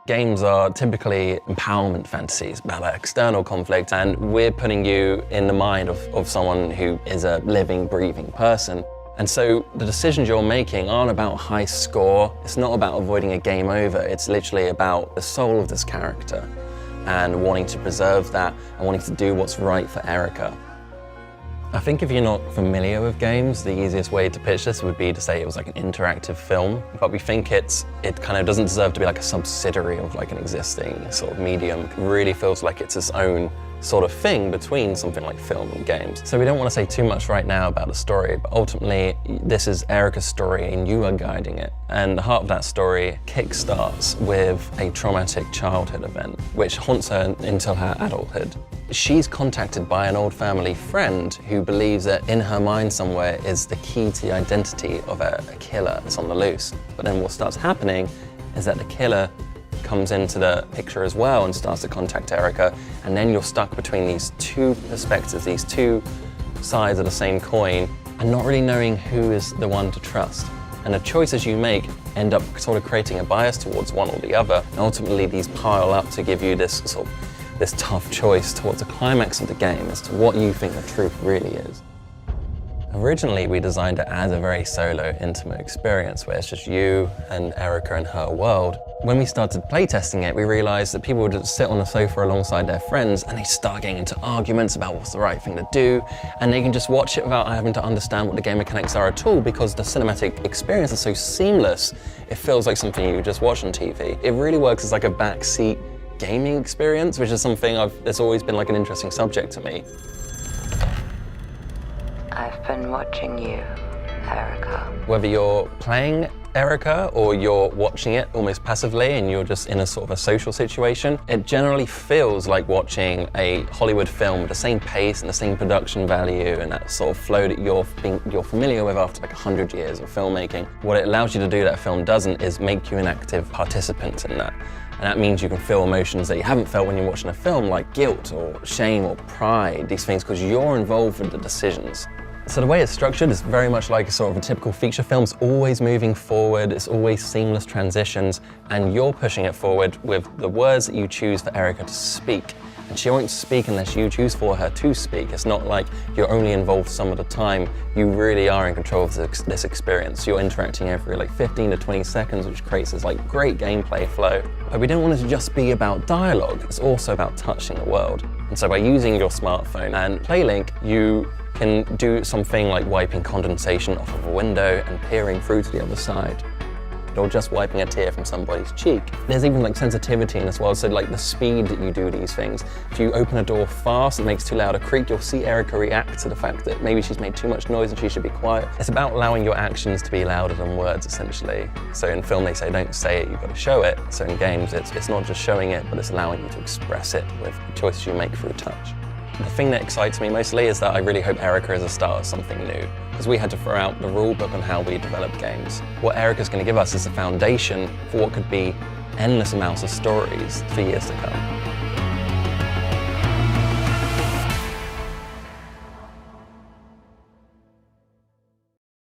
Games are typically empowerment fantasies about that external conflict, and we're putting you in the mind of someone who is a living, breathing person. And so the decisions you're making aren't about high score, it's not about avoiding a game over, it's literally about the soul of this character and wanting to preserve that and wanting to do what's right for Erica. I think if you're not familiar with games, the easiest way to pitch this would be to say it was like an interactive film, but we think it kind of doesn't deserve to be like a subsidiary of like an existing sort of medium. It really feels like it's its own sort of thing between something like film and games. So we don't want to say too much right now about the story, but ultimately this is Erica's story and you are guiding it. And the heart of that story kickstarts with a traumatic childhood event, which haunts her until her adulthood. She's contacted by an old family friend who believes that in her mind somewhere is the key to the identity of a killer that's on the loose. But then what starts happening is that the killer comes into the picture as well and starts to contact Erica, and then you're stuck between these two perspectives, these two sides of the same coin, and not really knowing who is the one to trust. And the choices you make end up sort of creating a bias towards one or the other, and ultimately these pile up to give you this tough choice towards the climax of the game as to what you think the truth really is. Originally, we designed it as a very solo, intimate experience where it's just you and Erica and her world. When we started playtesting it, we realized that people would just sit on the sofa alongside their friends and they start getting into arguments about what's the right thing to do, and they can just watch it without having to understand what the game mechanics are at all because the cinematic experience is so seamless, it feels like something you just watch on TV. It really works as like a backseat gaming experience, which is something that's always been like an interesting subject to me. I've been watching you, Erica. Whether you're playing Erica or you're watching it almost passively and you're just in a sort of a social situation, it generally feels like watching a Hollywood film with the same pace and the same production value and that sort of flow that you're familiar with after like 100 years of filmmaking. What it allows you to do that film doesn't is make you an active participant in that. And that means you can feel emotions that you haven't felt when you're watching a film, like guilt or shame or pride, these things, because you're involved with the decisions. So the way it's structured is very much like a sort of a typical feature film. It's always moving forward, it's always seamless transitions, and you're pushing it forward with the words that you choose for Erica to speak. And she won't speak unless you choose for her to speak. It's not like you're only involved some of the time. You really are in control of this experience. You're interacting every like 15 to 20 seconds, which creates this like great gameplay flow. But we don't want it to just be about dialogue. It's also about touching the world. And so by using your smartphone and PlayLink, you can do something like wiping condensation off of a window and peering through to the other side, or just wiping a tear from somebody's cheek. There's even like sensitivity in this world, so like the speed that you do these things. If you open a door fast and it makes too loud a creak, you'll see Erica react to the fact that maybe she's made too much noise and she should be quiet. It's about allowing your actions to be louder than words, essentially. So in film they say don't say it, you've got to show it. So in games it's not just showing it, but it's allowing you to express it with the choices you make through touch. The thing that excites me mostly is that I really hope Erica is a start of something new, because we had to throw out the rule book on how we develop games. What Erica's going to give us is the foundation for what could be endless amounts of stories for years to come.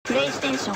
PlayStation